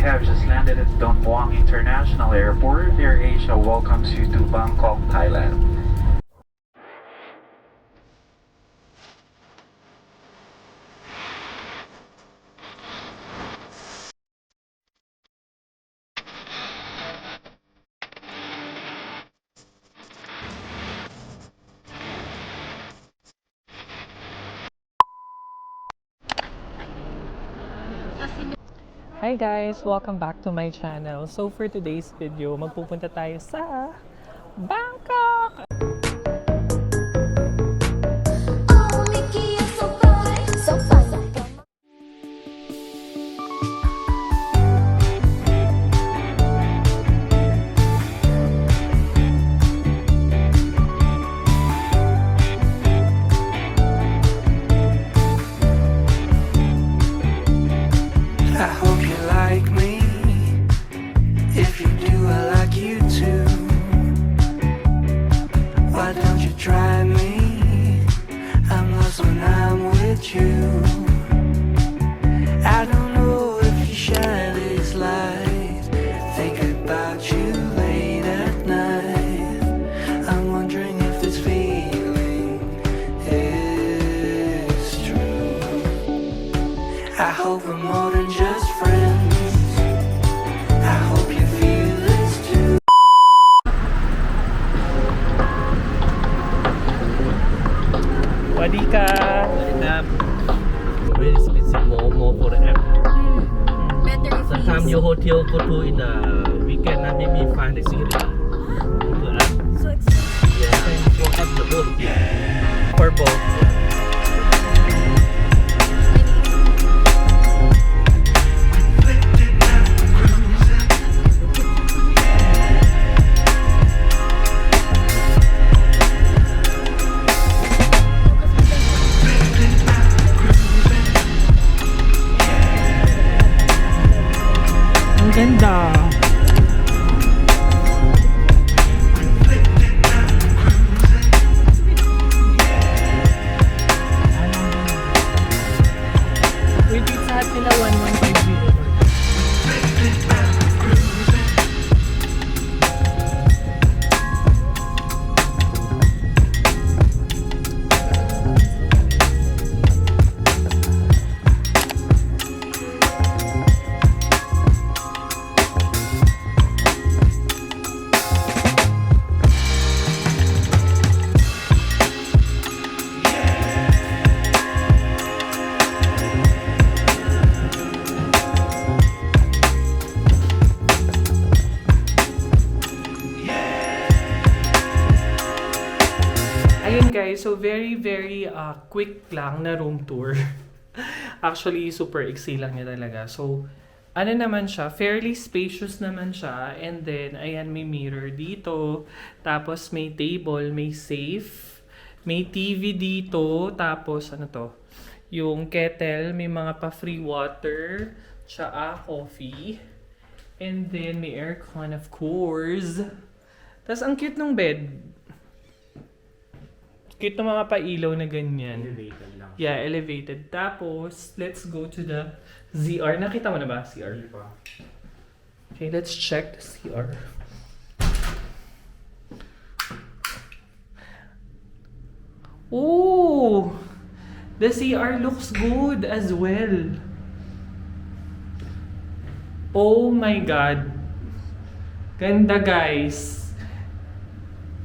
have just landed at Don Muang International Airport. AirAsia welcomes you to Bangkok, Thailand. Hi guys! Welcome back to my channel. So for today's video, magpupunta tayo sa Bangkok! Oh, Mickey, you're so fine. So fine. I hope you like me. If you do, I like you too. Why don't you try me? I'm lost when I'm with you. I don't know if you shine these lights. Think about you late at night. I'm wondering if this feeling is true. I hope we're more than just friends. I hope you feel this too. Wadika! Very expensive, more for the app. Better if Sometimes your hotel go to in the weekend, maybe 500 per app. so expensive. Yeah, for app the boat. For both. Ang ganda! Wait, sa atin nila 1150. Ayun guys, so very quick lang na room tour. Actually, super iksi lang niya talaga. So, ano naman siya, fairly spacious naman siya. And then, ayan, may mirror dito. Tapos, may table, may safe. May TV dito. Tapos, ano to? Yung kettle, may mga pa-free water. Tsaa, coffee. And then, may aircon, of course. Tapos, ang cute ng bed. Cute ng mga pailaw na ganyan. Elevated lang. Yeah, elevated. Tapos, let's go to the ZR. Nakita mo na ba, CR? Okay, let's check the CR. Ooh! The CR looks good as well. Oh my God. Ganda, guys.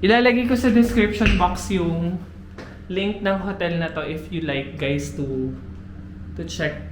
Ilalagay ko sa description box yung link ng hotel na to if you like guys to check.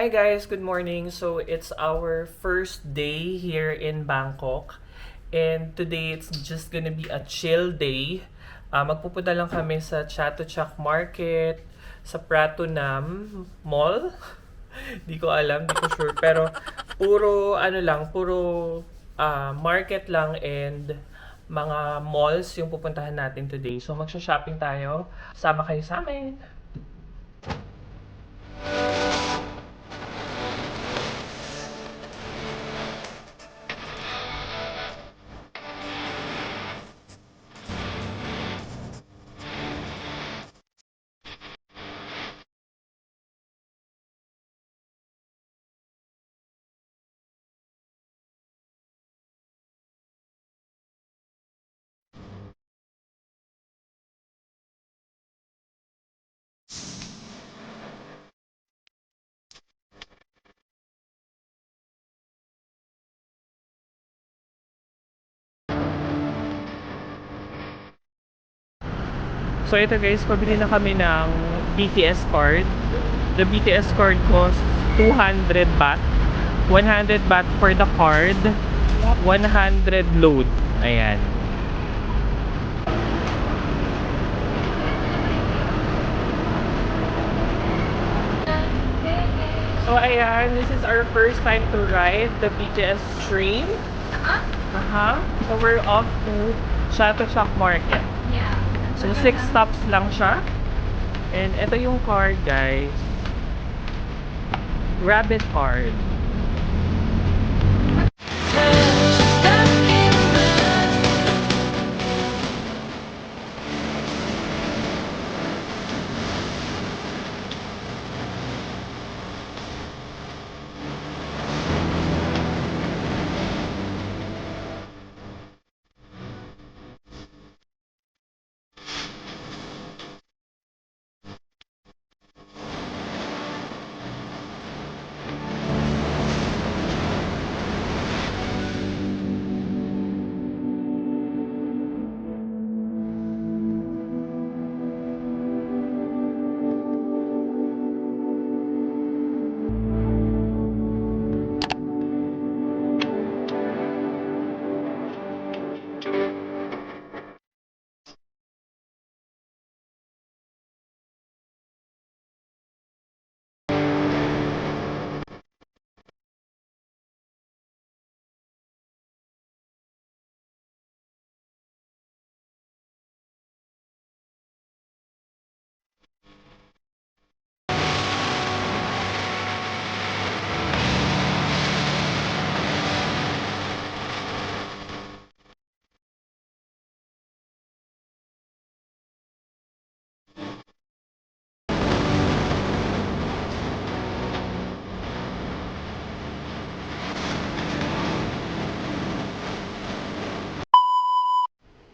Hi guys, good morning. So it's our first day here in Bangkok. And today it's just gonna be a chill day. Magpupunta lang kami sa Chatuchak Market, sa Pratunam Mall. Di ko alam, di ko sure. Pero puro market lang and mga malls yung pupuntahan natin today. So magsha-shopping tayo. Sama kayo sa amin. So ito guys, pabili na kami ng BTS card. The BTS card costs 200 baht. 100 baht for the card. 100 load. Ayan. So ayan, this is our first time to ride the BTS train. So we're off to Chatuchak Market. Yeah. So 6 stops lang siya. And ito yung card, guys. Rabbit card.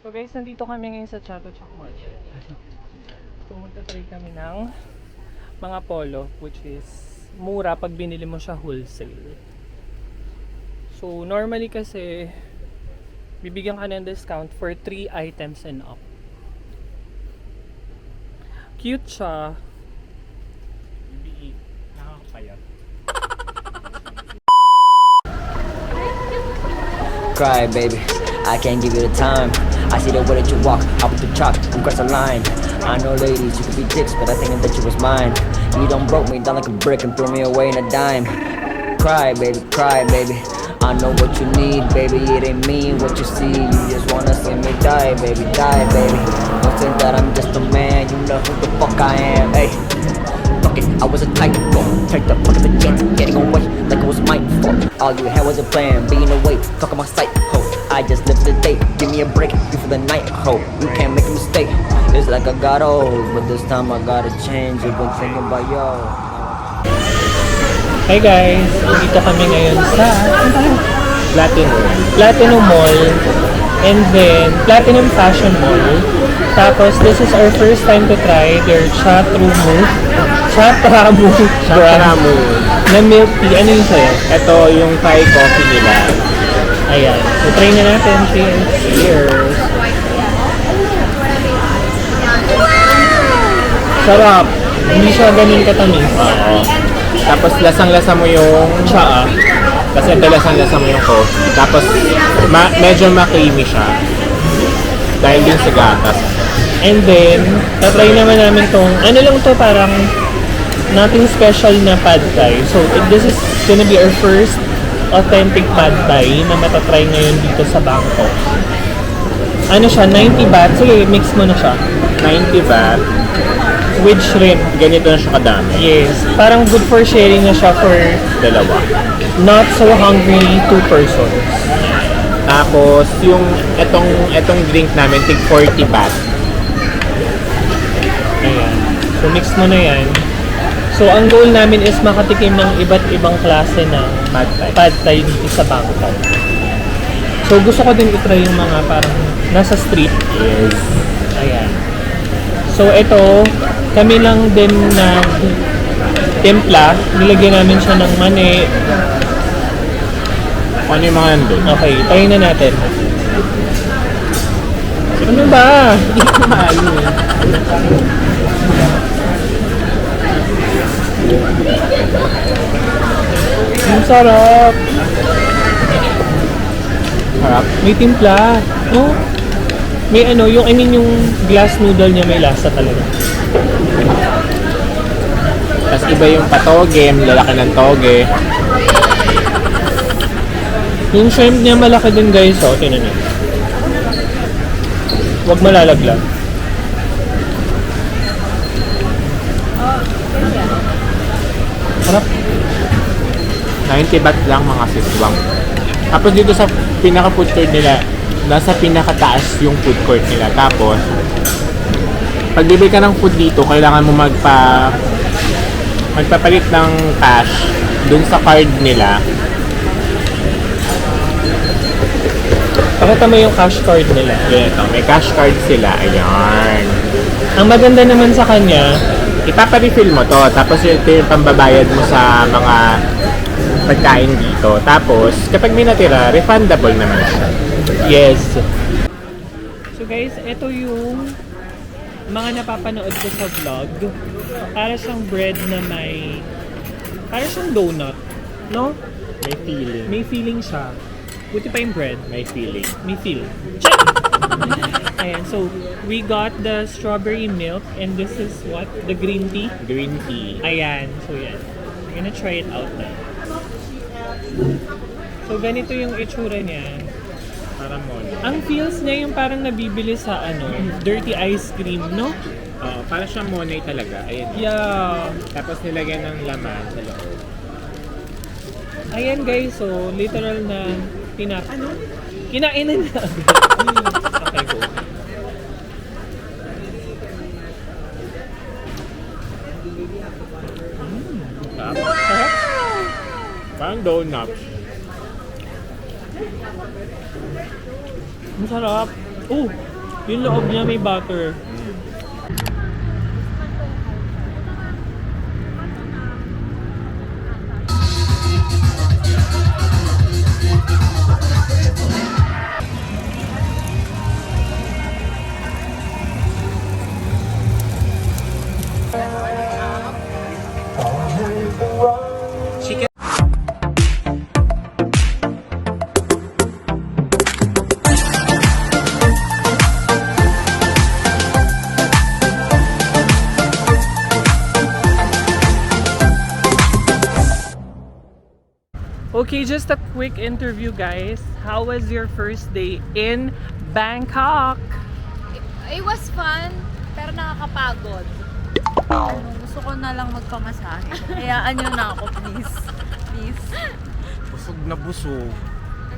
So guys, nandito kami ngayon sa Chatuchak Market. So magta-try kami ng mga polo, which is mura pag binili mo siya wholesale. So normally kasi bibigyan ka ng discount for 3 items and up. Cute siya. Nakakapayat. Cry, baby. I can't give you the time. I see the way that you walk, hop with the chalk, and cross the line. I know ladies, you could be dicks, but I think that you was mine. You done broke me down like a brick and threw me away in a dime. Cry, baby, I know what you need, baby. It ain't me what you see. You just wanna see me die, baby, baby. Don't think that I'm just a man. You know who the fuck I am, hey. Fuck it, I was a typo. Take the fuck of the chance, getting away like it was my fault. All you had was a plan, being away, fuck my sight, ho. I just live for the day, give me a break before the night, ho. You can't make a mistake, it's like I got old, but this time I gotta change. You've been thinking about yo. Hey guys, dito kami ngayon sa Platinum Mall and then Platinum Fashion Mall. Tapos this is our first time to try their Chatramu na milk tea. Ano yung sa'yo? Ito yung Thai coffee nila. Ayan. So try na natin. Cheers! Sarap! Hindi siya ganun katamis. Oo. Tapos lasang-lasa mo yung tsaa. Tapos ito lasang-lasa mo yung coke. Tapos medyo ma-creamy siya. Dahil din sa gatas. And then, tatry naman namin tong, ano lang to, parang nothing special na pad thai. So, this is gonna be our first authentic pad thai na matatry ngayon dito sa Bangkok. Ano siya, 90 baht. Sige, mix mo na siya. 90 baht. With shrimp. Ganito na siya kadami. Yes. Parang good for sharing na siya for Dalawa. not so hungry 2 persons. Tapos, yung etong drink namin, tig 40 baht. Ayan. So, mix mo na yan. So, ang goal namin is makatikim ng iba't ibang klase ng pad thai dito sa Bangkok. So, gusto ko din itry yung mga parang nasa street. Yes. Ayan. So, ito, kami lang din na timpla. Nilagyan namin siya ng mani. Ano yung mga nandun? Okay, tayo na natin. Ano ba? Hindi ko maalim eh. Ang sarap. Harap. May timpla. No? May ano, yung yung glass noodle niya may lasa talaga. Tapos iba yung patoge, lalaki ng toge. Yung shrimp niya malaki din guys, oh, tinan niyo. Huwag malalaglag. Harap. 90 baht lang mga siswang. Tapos dito sa pinaka food court nila, nasa pinakataas yung food court nila. Tapos, pag bibili ka ng food dito, kailangan mo magpapalit ng cash dun sa card nila. Pakita mo yung cash card nila. Ganito, may cash card sila. Ayan. Ang maganda naman sa kanya, Ipapa-refill mo to. Tapos ito yung pambabayad mo sa mga pagkain dito. Tapos, kapag may natira, refundable naman siya. yes. So guys, ito yung mga napapanood ko sa vlog. Para siyang bread na may... Para siyang donut. No? May feeling. May feeling siya. Buti pa yung bread. May feeling. May feel. Ayan, so we got the strawberry milk and this is what? The green tea? Green tea. Ayan, so yan. I'm gonna try it out now. So ganito yung itsura niya. Para mo. Ang feels niya yung parang nabibili sa dirty ice cream, no? Para siyang monay talaga. Ayan. Yeah. Tapos nilagyan ng laman sa loob. Ayan guys, so literal na kinain na niya. Okay, go. Sarap. Parang donuts. Masarap. Oh, yung loob niya may butter. Okay, just a quick interview guys. How was your first day in Bangkok? It was fun, pero nakakapagod. Gusto ko na lang magpamasahe. Hayaan nyo na ako, please. Please. Busog na busog.